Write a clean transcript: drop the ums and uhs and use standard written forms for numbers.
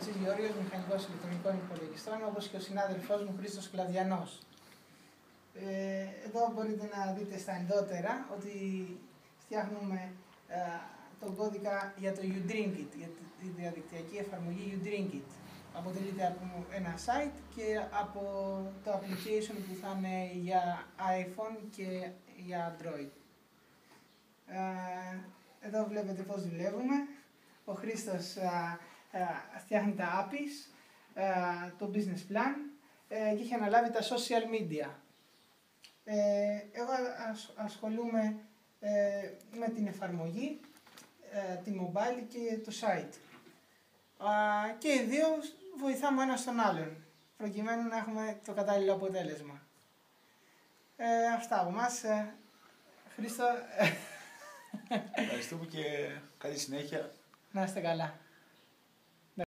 Κοτσής Γεώργιος, μηχανικός ηλεκτρονικών υπολογιστών, όπως και ο συνάδελφός μου Χρήστος Κλαδιανός. Εδώ μπορείτε να δείτε στα ενδότερα ότι φτιάχνουμε τον κώδικα για το UDrinkit, για τη διαδικτυακή εφαρμογή UDrinkit. Αποτελείται από ένα site και από το application που θα είναι για iPhone και για Android. Εδώ βλέπετε πώς δουλεύουμε. Ο Χρήστος φτιάχνει τα APIs, το business plan και έχει αναλάβει τα social media. Εγώ ασχολούμαι με την εφαρμογή, τη mobile και το site. Και οι δύο βοηθάμε ένας τον άλλον, προκειμένου να έχουμε το κατάλληλο αποτέλεσμα. Αυτά από εμάς. Χρήστο. Ευχαριστούμε και καλή συνέχεια. Να είστε καλά.